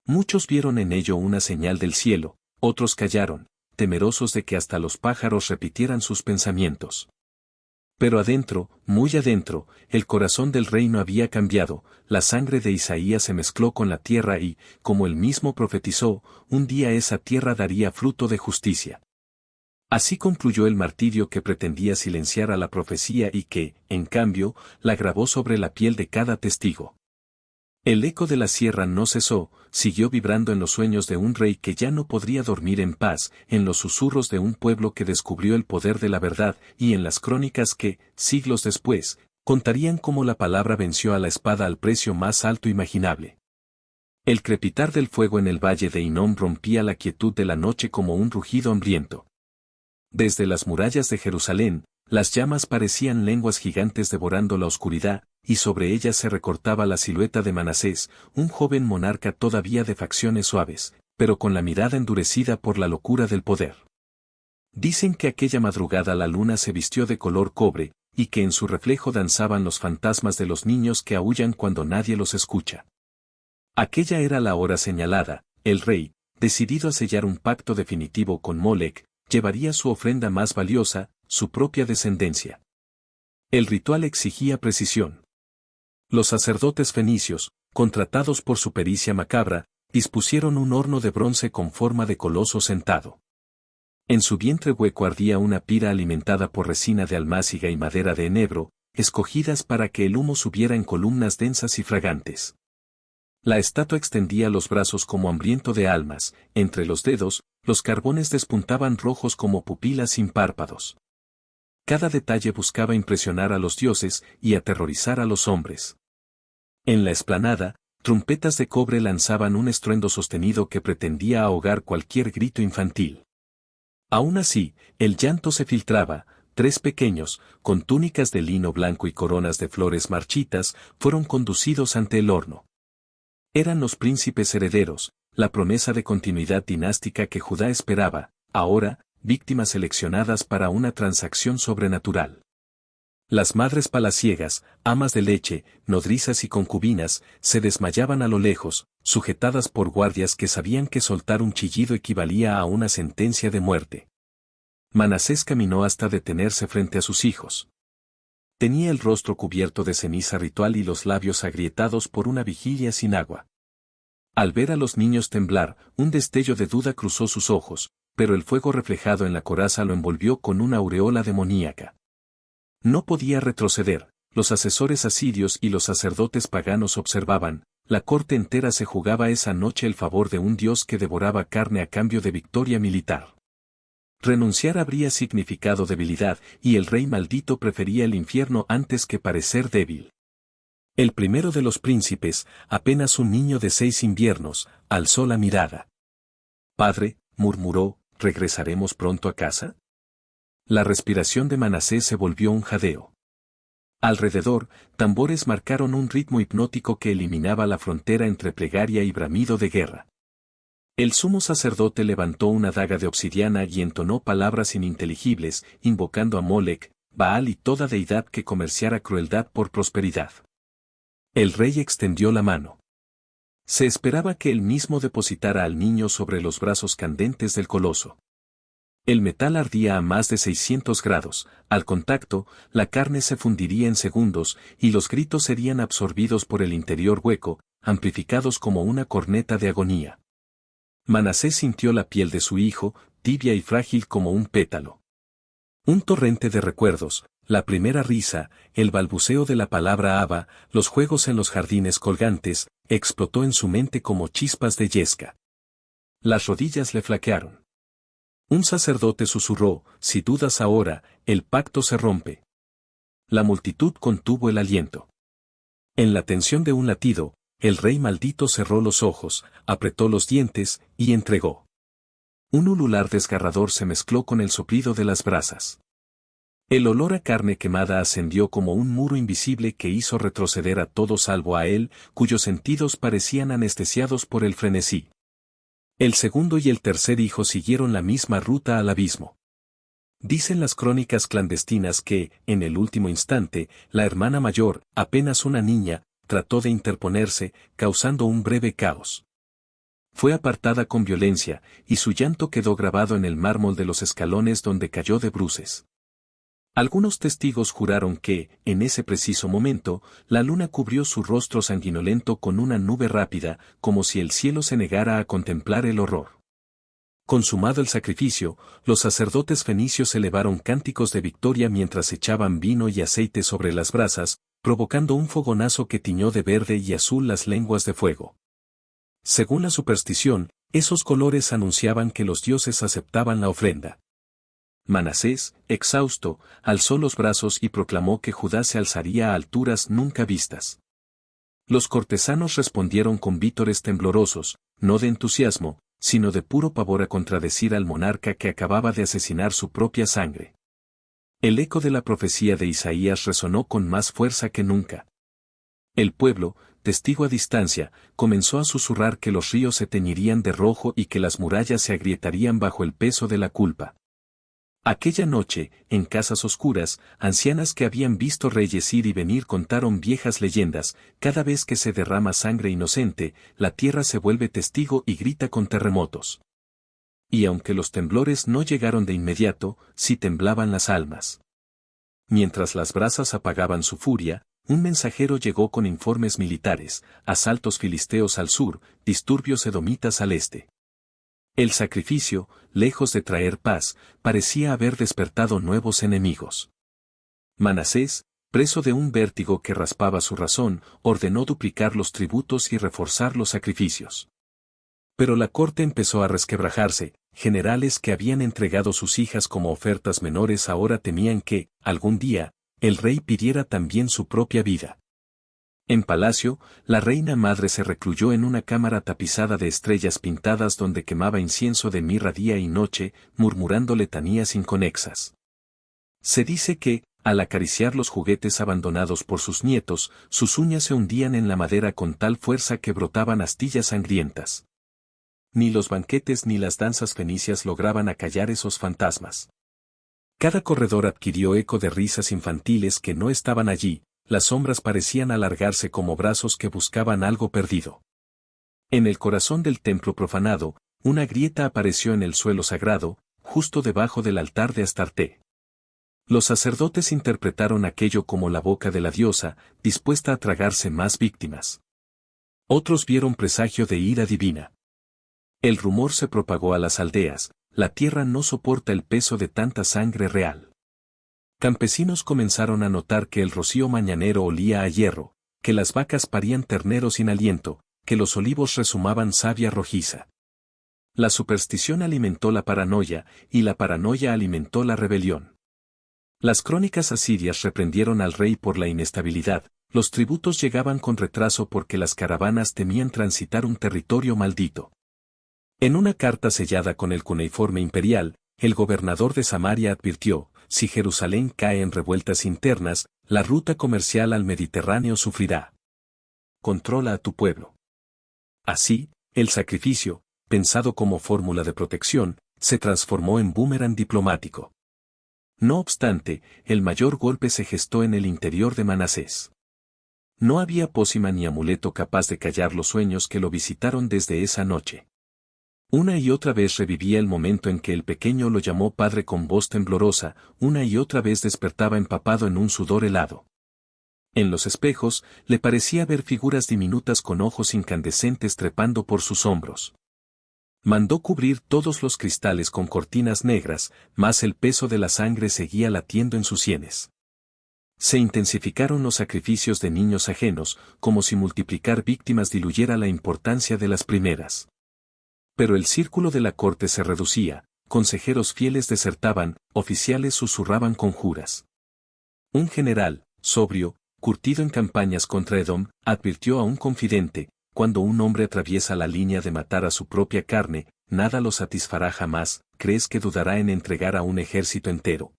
Muchos vieron en ello una señal del cielo, otros callaron, temerosos de que hasta los pájaros repitieran sus pensamientos. Pero adentro, muy adentro, el corazón del rey no había cambiado, la sangre de Isaías se mezcló con la tierra y, como él mismo profetizó, un día esa tierra daría fruto de justicia. Así concluyó el martirio que pretendía silenciar a la profecía y que, en cambio, la grabó sobre la piel de cada testigo. El eco de la sierra no cesó, siguió vibrando en los sueños de un rey que ya no podría dormir en paz, en los susurros de un pueblo que descubrió el poder de la verdad y en las crónicas que, siglos después, contarían cómo la palabra venció a la espada al precio más alto imaginable. El crepitar del fuego en el valle de Hinnom rompía la quietud de la noche como un rugido hambriento. Desde las murallas de Jerusalén, las llamas parecían lenguas gigantes devorando la oscuridad, y sobre ellas se recortaba la silueta de Manasés, un joven monarca todavía de facciones suaves, pero con la mirada endurecida por la locura del poder. Dicen que aquella madrugada la luna se vistió de color cobre, y que en su reflejo danzaban los fantasmas de los niños que aúllan cuando nadie los escucha. Aquella era la hora señalada, el rey, decidido a sellar un pacto definitivo con Molec, llevaría su ofrenda más valiosa, su propia descendencia. El ritual exigía precisión. Los sacerdotes fenicios, contratados por su pericia macabra, dispusieron un horno de bronce con forma de coloso sentado. En su vientre hueco ardía una pira alimentada por resina de almáciga y madera de enebro, escogidas para que el humo subiera en columnas densas y fragantes. La estatua extendía los brazos como hambriento de almas, entre los dedos, los carbones despuntaban rojos como pupilas sin párpados. Cada detalle buscaba impresionar a los dioses y aterrorizar a los hombres. En la explanada, trompetas de cobre lanzaban un estruendo sostenido que pretendía ahogar cualquier grito infantil. Aún así, el llanto se filtraba. 3 pequeños, con túnicas de lino blanco y coronas de flores marchitas, fueron conducidos ante el horno. Eran los príncipes herederos, la promesa de continuidad dinástica que Judá esperaba, ahora, víctimas seleccionadas para una transacción sobrenatural. Las madres palaciegas, amas de leche, nodrizas y concubinas, se desmayaban a lo lejos, sujetadas por guardias que sabían que soltar un chillido equivalía a una sentencia de muerte. Manasés caminó hasta detenerse frente a sus hijos. Tenía el rostro cubierto de ceniza ritual y los labios agrietados por una vigilia sin agua. Al ver a los niños temblar, un destello de duda cruzó sus ojos, pero el fuego reflejado en la coraza lo envolvió con una aureola demoníaca. No podía retroceder, los asesores asirios y los sacerdotes paganos observaban, la corte entera se jugaba esa noche el favor de un dios que devoraba carne a cambio de victoria militar. Renunciar habría significado debilidad, y el rey maldito prefería el infierno antes que parecer débil. El primero de los príncipes, apenas un niño de 6 inviernos, alzó la mirada. «Padre», murmuró, «¿regresaremos pronto a casa?». La respiración de Manasés se volvió un jadeo. Alrededor, tambores marcaron un ritmo hipnótico que eliminaba la frontera entre plegaria y bramido de guerra. El sumo sacerdote levantó una daga de obsidiana y entonó palabras ininteligibles, invocando a Molec, Baal y toda deidad que comerciara crueldad por prosperidad. El rey extendió la mano. Se esperaba que él mismo depositara al niño sobre los brazos candentes del coloso. El metal ardía a más de 600 grados, al contacto, la carne se fundiría en segundos y los gritos serían absorbidos por el interior hueco, amplificados como una corneta de agonía. Manasés sintió la piel de su hijo, tibia y frágil como un pétalo. Un torrente de recuerdos, la primera risa, el balbuceo de la palabra Abba, los juegos en los jardines colgantes, explotó en su mente como chispas de yesca. Las rodillas le flaquearon. Un sacerdote susurró, «Si dudas ahora, el pacto se rompe». La multitud contuvo el aliento. En la tensión de un latido, el rey maldito cerró los ojos, apretó los dientes, y entregó. Un ulular desgarrador se mezcló con el soplido de las brasas. El olor a carne quemada ascendió como un muro invisible que hizo retroceder a todo salvo a él, cuyos sentidos parecían anestesiados por el frenesí. El segundo y el tercer hijo siguieron la misma ruta al abismo. Dicen las crónicas clandestinas que, en el último instante, la hermana mayor, apenas una niña, trató de interponerse, causando un breve caos. Fue apartada con violencia, y su llanto quedó grabado en el mármol de los escalones donde cayó de bruces. Algunos testigos juraron que, en ese preciso momento, la luna cubrió su rostro sanguinolento con una nube rápida, como si el cielo se negara a contemplar el horror. Consumado el sacrificio, los sacerdotes fenicios elevaron cánticos de victoria mientras echaban vino y aceite sobre las brasas, provocando un fogonazo que tiñó de verde y azul las lenguas de fuego. Según la superstición, esos colores anunciaban que los dioses aceptaban la ofrenda. Manasés, exhausto, alzó los brazos y proclamó que Judá se alzaría a alturas nunca vistas. Los cortesanos respondieron con vítores temblorosos, no de entusiasmo, sino de puro pavor a contradecir al monarca que acababa de asesinar su propia sangre. El eco de la profecía de Isaías resonó con más fuerza que nunca. El pueblo, testigo a distancia, comenzó a susurrar que los ríos se teñirían de rojo y que las murallas se agrietarían bajo el peso de la culpa. Aquella noche, en casas oscuras, ancianas que habían visto reyes ir y venir contaron viejas leyendas, cada vez que se derrama sangre inocente, la tierra se vuelve testigo y grita con terremotos. Y aunque los temblores no llegaron de inmediato, sí temblaban las almas. Mientras las brasas apagaban su furia, un mensajero llegó con informes militares, asaltos filisteos al sur, disturbios edomitas al este. El sacrificio, lejos de traer paz, parecía haber despertado nuevos enemigos. Manasés, preso de un vértigo que raspaba su razón, ordenó duplicar los tributos y reforzar los sacrificios. Pero la corte empezó a resquebrajarse, generales que habían entregado sus hijas como ofertas menores ahora temían que, algún día, el rey pidiera también su propia vida. En palacio, la reina madre se recluyó en una cámara tapizada de estrellas pintadas donde quemaba incienso de mirra día y noche, murmurando letanías inconexas. Se dice que, al acariciar los juguetes abandonados por sus nietos, sus uñas se hundían en la madera con tal fuerza que brotaban astillas sangrientas. Ni los banquetes ni las danzas fenicias lograban acallar esos fantasmas. Cada corredor adquirió eco de risas infantiles que no estaban allí, las sombras parecían alargarse como brazos que buscaban algo perdido. En el corazón del templo profanado, una grieta apareció en el suelo sagrado, justo debajo del altar de Astarte. Los sacerdotes interpretaron aquello como la boca de la diosa, dispuesta a tragarse más víctimas. Otros vieron presagio de ira divina. El rumor se propagó a las aldeas, la tierra no soporta el peso de tanta sangre real. Campesinos comenzaron a notar que el rocío mañanero olía a hierro, que las vacas parían terneros sin aliento, que los olivos rezumaban savia rojiza. La superstición alimentó la paranoia, y la paranoia alimentó la rebelión. Las crónicas asirias reprendieron al rey por la inestabilidad, los tributos llegaban con retraso porque las caravanas temían transitar un territorio maldito. En una carta sellada con el cuneiforme imperial, el gobernador de Samaria advirtió, si Jerusalén cae en revueltas internas, la ruta comercial al Mediterráneo sufrirá. Controla a tu pueblo. Así, el sacrificio, pensado como fórmula de protección, se transformó en boomerang diplomático. No obstante, el mayor golpe se gestó en el interior de Manasés. No había pócima ni amuleto capaz de callar los sueños que lo visitaron desde esa noche. Una y otra vez revivía el momento en que el pequeño lo llamó padre con voz temblorosa, una y otra vez despertaba empapado en un sudor helado. En los espejos, le parecía ver figuras diminutas con ojos incandescentes trepando por sus hombros. Mandó cubrir todos los cristales con cortinas negras, mas el peso de la sangre seguía latiendo en sus sienes. Se intensificaron los sacrificios de niños ajenos, como si multiplicar víctimas diluyera la importancia de las primeras. Pero el círculo de la corte se reducía, consejeros fieles desertaban, oficiales susurraban conjuras. Un general, sobrio, curtido en campañas contra Edom, advirtió a un confidente, cuando un hombre atraviesa la línea de matar a su propia carne, nada lo satisfará jamás, ¿crees que dudará en entregar a un ejército entero?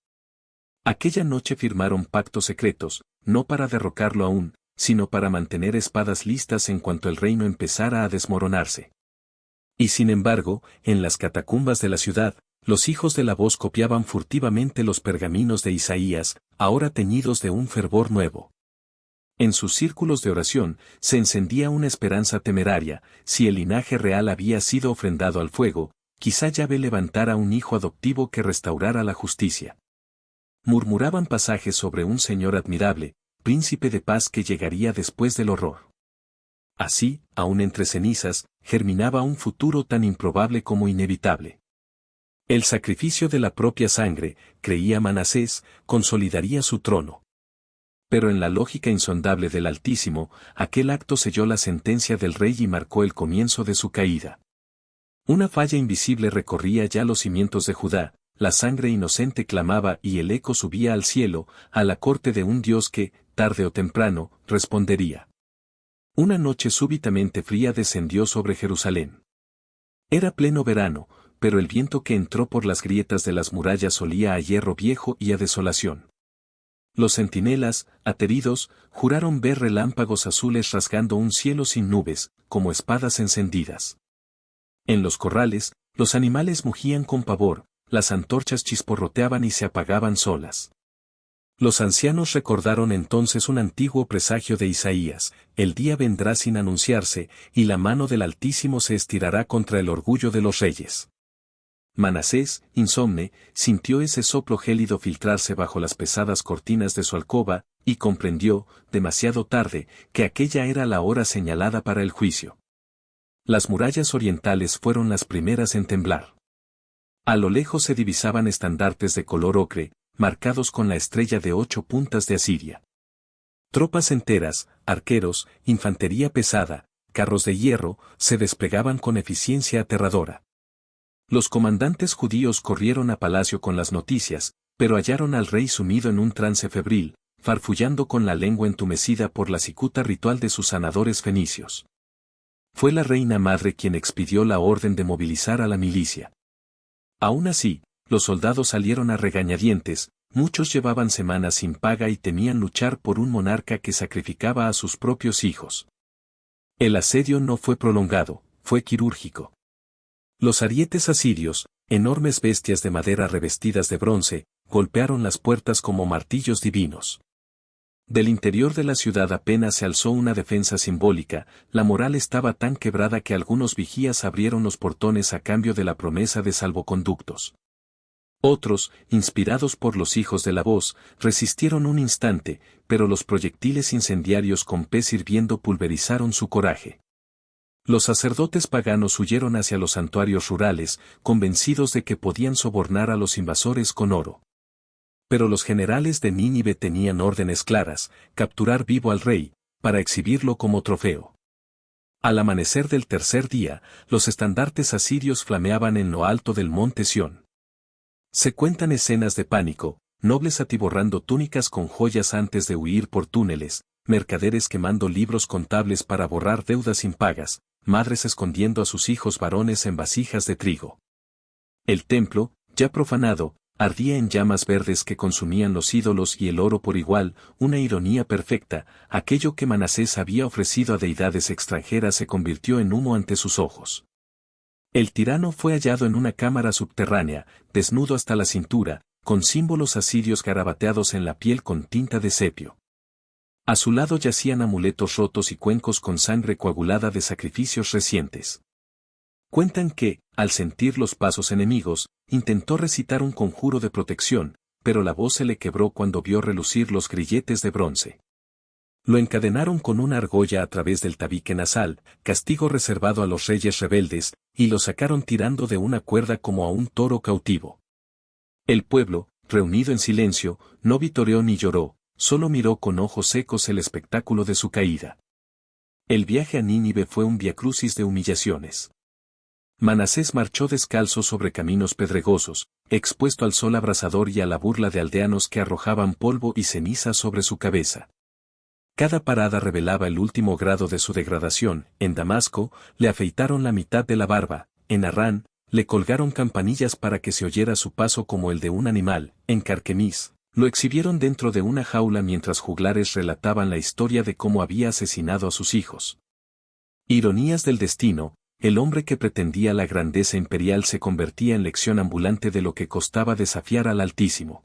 Aquella noche firmaron pactos secretos, no para derrocarlo aún, sino para mantener espadas listas en cuanto el reino empezara a desmoronarse. Y sin embargo, en las catacumbas de la ciudad, los hijos de la voz copiaban furtivamente los pergaminos de Isaías, ahora teñidos de un fervor nuevo. En sus círculos de oración, se encendía una esperanza temeraria, si el linaje real había sido ofrendado al fuego, quizá Yahvé levantara un hijo adoptivo que restaurara la justicia. Murmuraban pasajes sobre un Señor admirable, príncipe de paz que llegaría después del horror. Así, aun entre cenizas, germinaba un futuro tan improbable como inevitable. El sacrificio de la propia sangre, creía Manasés, consolidaría su trono. Pero en la lógica insondable del Altísimo, aquel acto selló la sentencia del rey y marcó el comienzo de su caída. Una falla invisible recorría ya los cimientos de Judá, la sangre inocente clamaba y el eco subía al cielo, a la corte de un Dios que, tarde o temprano, respondería. Una noche súbitamente fría descendió sobre Jerusalén. Era pleno verano, pero el viento que entró por las grietas de las murallas olía a hierro viejo y a desolación. Los centinelas, ateridos, juraron ver relámpagos azules rasgando un cielo sin nubes, como espadas encendidas. En los corrales, los animales mugían con pavor, las antorchas chisporroteaban y se apagaban solas. Los ancianos recordaron entonces un antiguo presagio de Isaías, el día vendrá sin anunciarse, y la mano del Altísimo se estirará contra el orgullo de los reyes. Manasés, insomne, sintió ese soplo gélido filtrarse bajo las pesadas cortinas de su alcoba, y comprendió, demasiado tarde, que aquella era la hora señalada para el juicio. Las murallas orientales fueron las primeras en temblar. A lo lejos se divisaban estandartes de color ocre, marcados con la estrella de 8 puntas de Asiria. Tropas enteras, arqueros, infantería pesada, carros de hierro, se desplegaban con eficiencia aterradora. Los comandantes judíos corrieron a palacio con las noticias, pero hallaron al rey sumido en un trance febril, farfullando con la lengua entumecida por la cicuta ritual de sus sanadores fenicios. Fue la reina madre quien expidió la orden de movilizar a la milicia. Aún así, los soldados salieron a regañadientes, muchos llevaban semanas sin paga y temían luchar por un monarca que sacrificaba a sus propios hijos. El asedio no fue prolongado, fue quirúrgico. Los arietes asirios, enormes bestias de madera revestidas de bronce, golpearon las puertas como martillos divinos. Del interior de la ciudad apenas se alzó una defensa simbólica, la moral estaba tan quebrada que algunos vigías abrieron los portones a cambio de la promesa de salvoconductos. Otros, inspirados por los hijos de la voz, resistieron un instante, pero los proyectiles incendiarios con pez hirviendo pulverizaron su coraje. Los sacerdotes paganos huyeron hacia los santuarios rurales, convencidos de que podían sobornar a los invasores con oro. Pero los generales de Nínive tenían órdenes claras: capturar vivo al rey, para exhibirlo como trofeo. Al amanecer del tercer día, los estandartes asirios flameaban en lo alto del monte Sión. Se cuentan escenas de pánico: nobles atiborrando túnicas con joyas antes de huir por túneles, mercaderes quemando libros contables para borrar deudas impagas, madres escondiendo a sus hijos varones en vasijas de trigo. El templo, ya profanado, ardía en llamas verdes que consumían los ídolos y el oro por igual, una ironía perfecta: aquello que Manasés había ofrecido a deidades extranjeras se convirtió en humo ante sus ojos. El tirano fue hallado en una cámara subterránea, desnudo hasta la cintura, con símbolos asirios garabateados en la piel con tinta de sepio. A su lado yacían amuletos rotos y cuencos con sangre coagulada de sacrificios recientes. Cuentan que, al sentir los pasos enemigos, intentó recitar un conjuro de protección, pero la voz se le quebró cuando vio relucir los grilletes de bronce. Lo encadenaron con una argolla a través del tabique nasal, castigo reservado a los reyes rebeldes, y lo sacaron tirando de una cuerda como a un toro cautivo. El pueblo, reunido en silencio, no vitoreó ni lloró, solo miró con ojos secos el espectáculo de su caída. El viaje a Nínive fue un viacrucis de humillaciones. Manasés marchó descalzo sobre caminos pedregosos, expuesto al sol abrasador y a la burla de aldeanos que arrojaban polvo y ceniza sobre su cabeza. Cada parada revelaba el último grado de su degradación. En Damasco, le afeitaron la mitad de la barba; en Harrán, le colgaron campanillas para que se oyera su paso como el de un animal; en Carquemis, lo exhibieron dentro de una jaula mientras juglares relataban la historia de cómo había asesinado a sus hijos. Ironías del destino: el hombre que pretendía la grandeza imperial se convertía en lección ambulante de lo que costaba desafiar al Altísimo.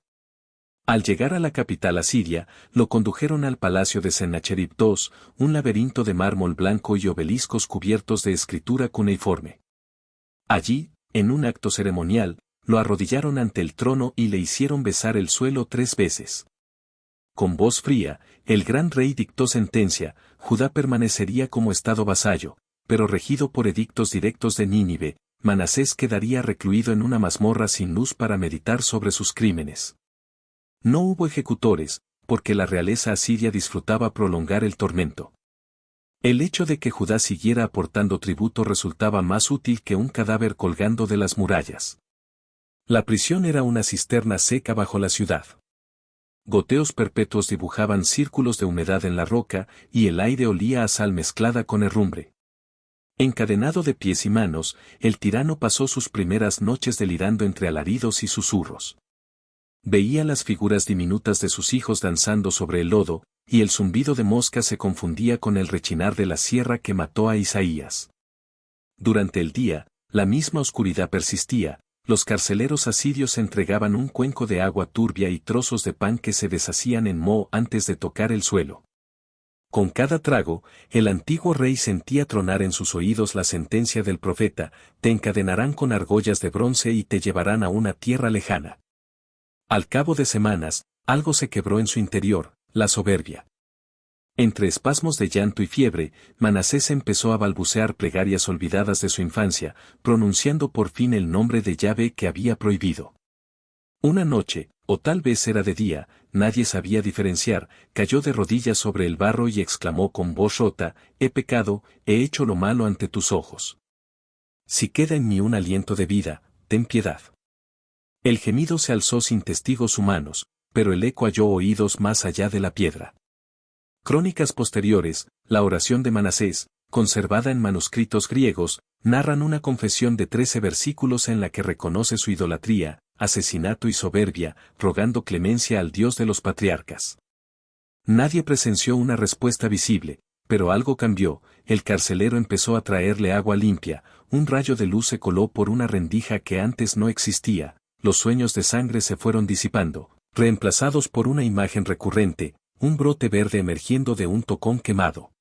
Al llegar a la capital asiria, lo condujeron al palacio de Sennacherib II, un laberinto de mármol blanco y obeliscos cubiertos de escritura cuneiforme. Allí, en un acto ceremonial, lo arrodillaron ante el trono y le hicieron besar el suelo 3 veces. Con voz fría, el gran rey dictó sentencia: Judá permanecería como estado vasallo, pero regido por edictos directos de Nínive. Manasés quedaría recluido en una mazmorra sin luz para meditar sobre sus crímenes. No hubo ejecutores, porque la realeza asiria disfrutaba prolongar el tormento. El hecho de que Judá siguiera aportando tributo resultaba más útil que un cadáver colgando de las murallas. La prisión era una cisterna seca bajo la ciudad. Goteos perpetuos dibujaban círculos de humedad en la roca, y el aire olía a sal mezclada con herrumbre. Encadenado de pies y manos, el tirano pasó sus primeras noches delirando entre alaridos y susurros. Veía las figuras diminutas de sus hijos danzando sobre el lodo, y el zumbido de moscas se confundía con el rechinar de la sierra que mató a Isaías. Durante el día, la misma oscuridad persistía. Los carceleros asirios entregaban un cuenco de agua turbia y trozos de pan que se deshacían en moho antes de tocar el suelo. Con cada trago, el antiguo rey sentía tronar en sus oídos la sentencia del profeta: te encadenarán con argollas de bronce y te llevarán a una tierra lejana. Al cabo de semanas, algo se quebró en su interior: la soberbia. Entre espasmos de llanto y fiebre, Manasés empezó a balbucear plegarias olvidadas de su infancia, pronunciando por fin el nombre de Yahvé que había prohibido. Una noche, o tal vez era de día, nadie sabía diferenciar, cayó de rodillas sobre el barro y exclamó con voz rota: he pecado, he hecho lo malo ante tus ojos. Si queda en mí un aliento de vida, ten piedad. El gemido se alzó sin testigos humanos, pero el eco halló oídos más allá de la piedra. Crónicas posteriores, la oración de Manasés, conservada en manuscritos griegos, narran una confesión de 13 versículos en la que reconoce su idolatría, asesinato y soberbia, rogando clemencia al Dios de los patriarcas. Nadie presenció una respuesta visible, pero algo cambió. El carcelero empezó a traerle agua limpia, un rayo de luz se coló por una rendija que antes no existía, los sueños de sangre se fueron disipando, reemplazados por una imagen recurrente: un brote verde emergiendo de un tocón quemado.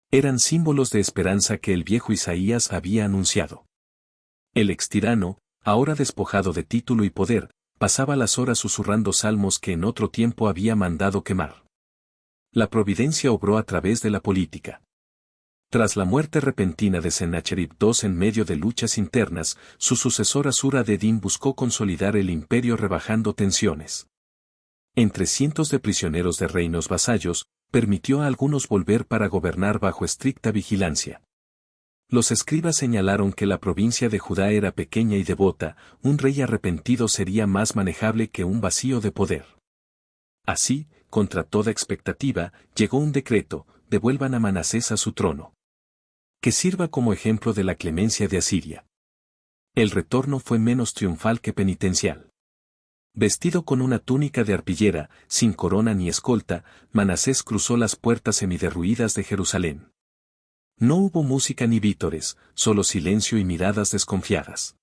Eran símbolos de esperanza que el viejo Isaías había anunciado. El extirano, ahora despojado de título y poder, pasaba las horas susurrando salmos que en otro tiempo había mandado quemar. La providencia obró a través de la política. Tras la muerte repentina de Sennacherib II en medio de luchas internas, su sucesor Asur-Adedin buscó consolidar el imperio rebajando tensiones. Entre cientos de prisioneros de reinos vasallos, permitió a algunos volver para gobernar bajo estricta vigilancia. Los escribas señalaron que la provincia de Judá era pequeña y devota, un rey arrepentido sería más manejable que un vacío de poder. Así, contra toda expectativa, llegó un decreto: devuelvan a Manasés a su trono. Que sirva como ejemplo de la clemencia de Asiria. El retorno fue menos triunfal que penitencial. Vestido con una túnica de arpillera, sin corona ni escolta, Manasés cruzó las puertas semiderruidas de Jerusalén. No hubo música ni vítores, solo silencio y miradas desconfiadas.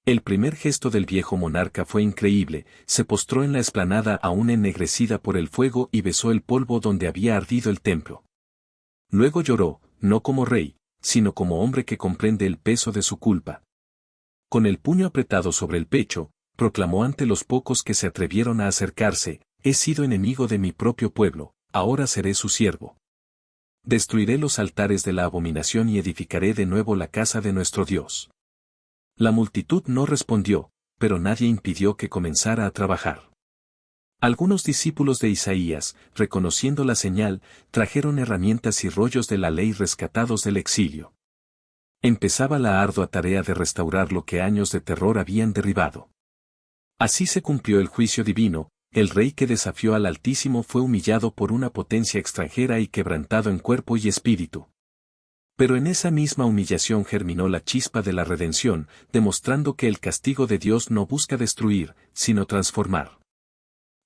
El primer gesto del viejo monarca fue increíble: se postró en la explanada aún ennegrecida por el fuego y besó el polvo donde había ardido el templo. Luego lloró, no como rey, sino como hombre que comprende el peso de su culpa. Con el puño apretado sobre el pecho, proclamó ante los pocos que se atrevieron a acercarse: he sido enemigo de mi propio pueblo, ahora seré su siervo. Destruiré los altares de la abominación y edificaré de nuevo la casa de nuestro Dios. La multitud no respondió, pero nadie impidió que comenzara a trabajar. Algunos discípulos de Isaías, reconociendo la señal, trajeron herramientas y rollos de la ley rescatados del exilio. Empezaba la ardua tarea de restaurar lo que años de terror habían derribado. Así se cumplió el juicio divino: el rey que desafió al Altísimo fue humillado por una potencia extranjera y quebrantado en cuerpo y espíritu. Pero en esa misma humillación germinó la chispa de la redención, demostrando que el castigo de Dios no busca destruir, sino transformar.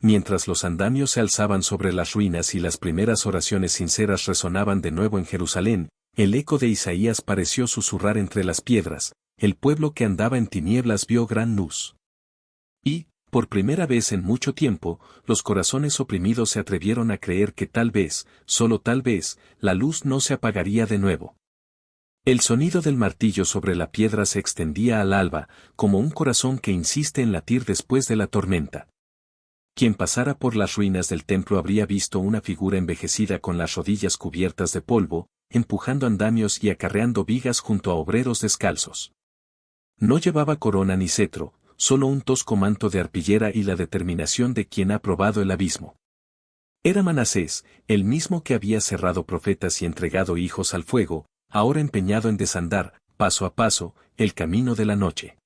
Mientras los andamios se alzaban sobre las ruinas y las primeras oraciones sinceras resonaban de nuevo en Jerusalén, el eco de Isaías pareció susurrar entre las piedras: el pueblo que andaba en tinieblas vio gran luz. Y, por primera vez en mucho tiempo, los corazones oprimidos se atrevieron a creer que tal vez, solo tal vez, la luz no se apagaría de nuevo. El sonido del martillo sobre la piedra se extendía al alba, como un corazón que insiste en latir después de la tormenta. Quien pasara por las ruinas del templo habría visto una figura envejecida con las rodillas cubiertas de polvo, empujando andamios y acarreando vigas junto a obreros descalzos. No llevaba corona ni cetro, solo un tosco manto de arpillera y la determinación de quien ha probado el abismo. Era Manasés, el mismo que había cerrado profetas y entregado hijos al fuego, ahora empeñado en desandar, paso a paso, el camino de la noche.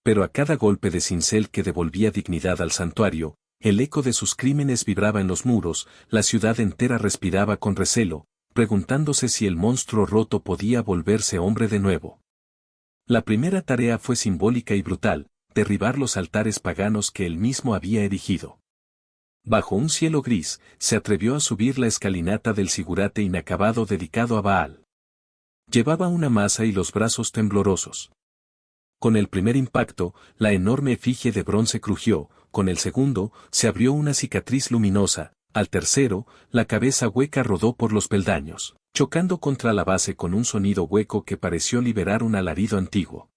Pero a cada golpe de cincel que devolvía dignidad al santuario, el eco de sus crímenes vibraba en los muros, la ciudad entera respiraba con recelo, preguntándose si el monstruo roto podía volverse hombre de nuevo. La primera tarea fue simbólica y brutal: derribar los altares paganos que él mismo había erigido. Bajo un cielo gris, se atrevió a subir la escalinata del zigurate inacabado dedicado a Baal. Llevaba una masa y los brazos temblorosos. Con el primer impacto, la enorme efigie de bronce crujió; con el segundo, se abrió una cicatriz luminosa; al tercero, la cabeza hueca rodó por los peldaños, chocando contra la base con un sonido hueco que pareció liberar un alarido antiguo.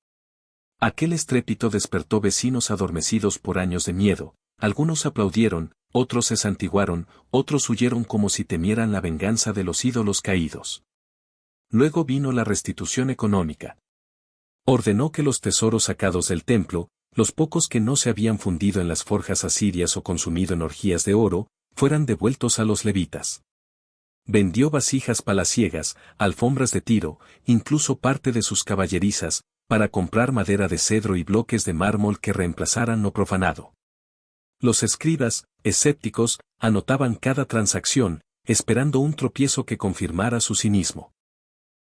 Aquel estrépito despertó vecinos adormecidos por años de miedo: algunos aplaudieron, otros se santiguaron, otros huyeron como si temieran la venganza de los ídolos caídos. Luego vino la restitución económica. Ordenó que los tesoros sacados del templo, los pocos que no se habían fundido en las forjas asirias o consumido en orgías de oro, fueran devueltos a los levitas. Vendió vasijas palaciegas, alfombras de Tiro, incluso parte de sus caballerizas, para comprar madera de cedro y bloques de mármol que reemplazaran lo profanado. Los escribas, escépticos, anotaban cada transacción, esperando un tropiezo que confirmara su cinismo.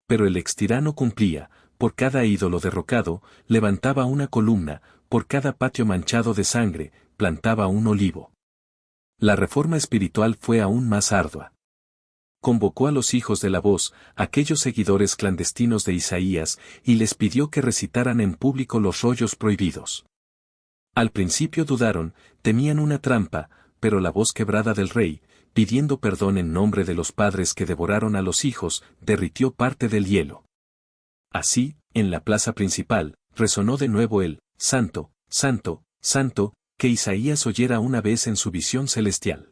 Pero el extirano cumplía: por cada ídolo derrocado, levantaba una columna; por cada patio manchado de sangre, plantaba un olivo. La reforma espiritual fue aún más ardua. Convocó a los hijos de la voz, aquellos seguidores clandestinos de Isaías, y les pidió que recitaran en público los rollos prohibidos. Al principio dudaron, temían una trampa, pero la voz quebrada del rey, pidiendo perdón en nombre de los padres que devoraron a los hijos, derritió parte del hielo. Así, en la plaza principal, resonó de nuevo el «Santo, Santo, Santo», que Isaías oyera una vez en su visión celestial.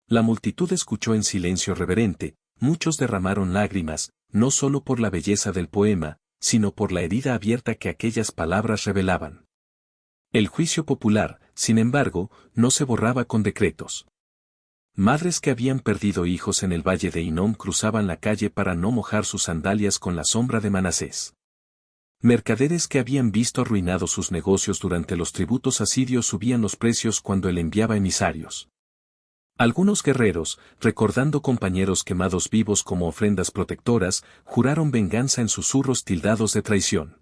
La multitud escuchó en silencio reverente, muchos derramaron lágrimas, no solo por la belleza del poema, sino por la herida abierta que aquellas palabras revelaban. El juicio popular, sin embargo, no se borraba con decretos. Madres que habían perdido hijos en el valle de Hinnom cruzaban la calle para no mojar sus sandalias con la sombra de Manasés. Mercaderes que habían visto arruinados sus negocios durante los tributos asirios subían los precios cuando él enviaba emisarios. Algunos guerreros, recordando compañeros quemados vivos como ofrendas protectoras, juraron venganza en susurros tildados de traición.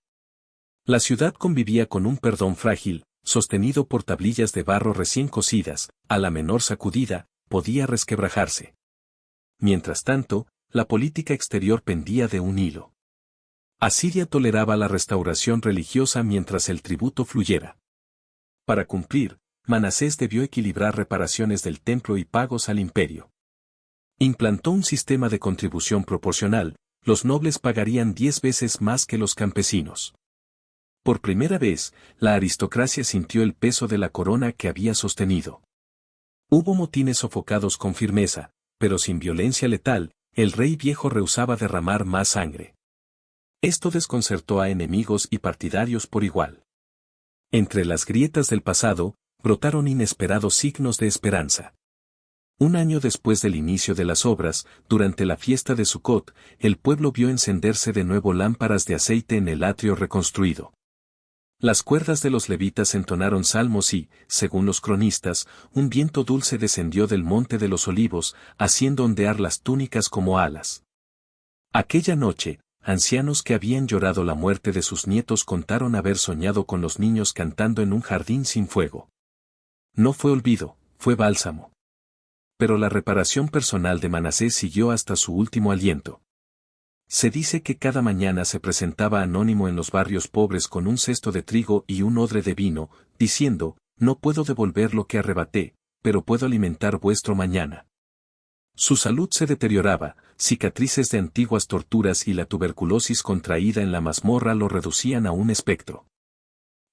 La ciudad convivía con un perdón frágil, sostenido por tablillas de barro recién cocidas, a la menor sacudida, podía resquebrajarse. Mientras tanto, la política exterior pendía de un hilo. Asiria toleraba la restauración religiosa mientras el tributo fluyera. Para cumplir, Manasés debió equilibrar reparaciones del templo y pagos al imperio. Implantó un sistema de contribución proporcional, los nobles pagarían 10 veces más que los campesinos. Por primera vez, la aristocracia sintió el peso de la corona que había sostenido. Hubo motines sofocados con firmeza, pero sin violencia letal, el rey viejo rehusaba derramar más sangre. Esto desconcertó a enemigos y partidarios por igual. Entre las grietas del pasado, brotaron inesperados signos de esperanza. Un año después del inicio de las obras, durante la fiesta de Sucot, el pueblo vio encenderse de nuevo lámparas de aceite en el atrio reconstruido. Las cuerdas de los levitas entonaron salmos y, según los cronistas, un viento dulce descendió del monte de los olivos, haciendo ondear las túnicas como alas. Aquella noche, ancianos que habían llorado la muerte de sus nietos contaron haber soñado con los niños cantando en un jardín sin fuego. No fue olvido, fue bálsamo. Pero la reparación personal de Manasés siguió hasta su último aliento. Se dice que cada mañana se presentaba anónimo en los barrios pobres con un cesto de trigo y un odre de vino, diciendo, no puedo devolver lo que arrebaté, pero puedo alimentar vuestro mañana. Su salud se deterioraba, cicatrices de antiguas torturas y la tuberculosis contraída en la mazmorra lo reducían a un espectro.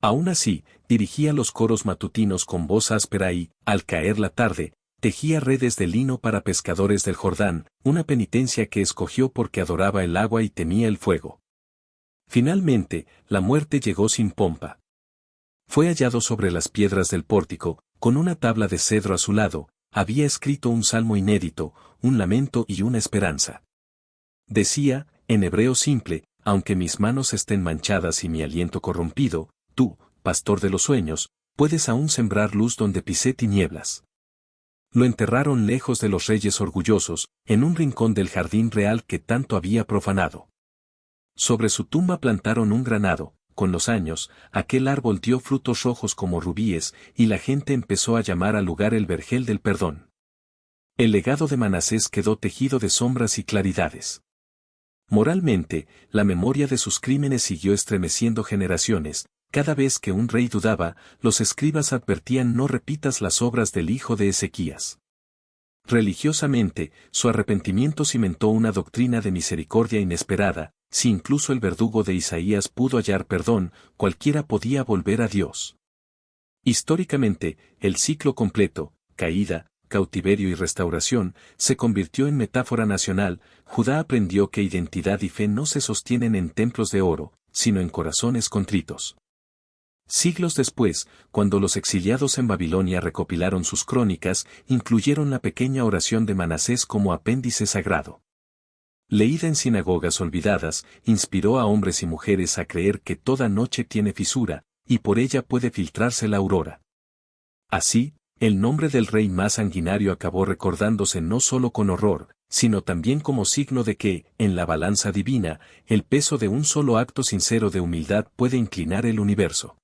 Aún así, dirigía los coros matutinos con voz áspera y, al caer la tarde, tejía redes de lino para pescadores del Jordán, una penitencia que escogió porque adoraba el agua y temía el fuego. Finalmente, la muerte llegó sin pompa. Fue hallado sobre las piedras del pórtico, con una tabla de cedro a su lado, había escrito un salmo inédito, un lamento y una esperanza. Decía, en hebreo simple, aunque mis manos estén manchadas y mi aliento corrompido, tú, pastor de los sueños, puedes aún sembrar luz donde pisé tinieblas. Lo enterraron lejos de los reyes orgullosos, en un rincón del jardín real que tanto había profanado. Sobre su tumba plantaron un granado, con los años, aquel árbol dio frutos rojos como rubíes, y la gente empezó a llamar al lugar el vergel del perdón. El legado de Manasés quedó tejido de sombras y claridades. Moralmente, la memoria de sus crímenes siguió estremeciendo generaciones. Cada vez que un rey dudaba, los escribas advertían no repitas las obras del hijo de Ezequías. Religiosamente, su arrepentimiento cimentó una doctrina de misericordia inesperada, si incluso el verdugo de Isaías pudo hallar perdón, cualquiera podía volver a Dios. Históricamente, el ciclo completo, caída, cautiverio y restauración, se convirtió en metáfora nacional. Judá aprendió que identidad y fe no se sostienen en templos de oro, sino en corazones contritos. Siglos después, cuando los exiliados en Babilonia recopilaron sus crónicas, incluyeron la pequeña oración de Manasés como apéndice sagrado. Leída en sinagogas olvidadas, inspiró a hombres y mujeres a creer que toda noche tiene fisura, y por ella puede filtrarse la aurora. Así, el nombre del rey más sanguinario acabó recordándose no solo con horror, sino también como signo de que, en la balanza divina, el peso de un solo acto sincero de humildad puede inclinar el universo.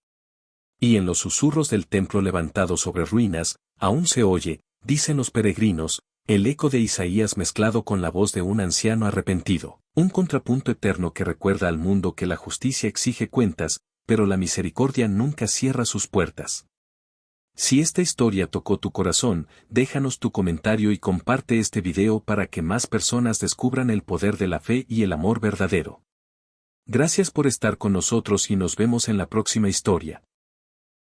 Y en los susurros del templo levantado sobre ruinas, aún se oye, dicen los peregrinos, el eco de Isaías mezclado con la voz de un anciano arrepentido, un contrapunto eterno que recuerda al mundo que la justicia exige cuentas, pero la misericordia nunca cierra sus puertas. Si esta historia tocó tu corazón, déjanos tu comentario y comparte este video para que más personas descubran el poder de la fe y el amor verdadero. Gracias por estar con nosotros y nos vemos en la próxima historia.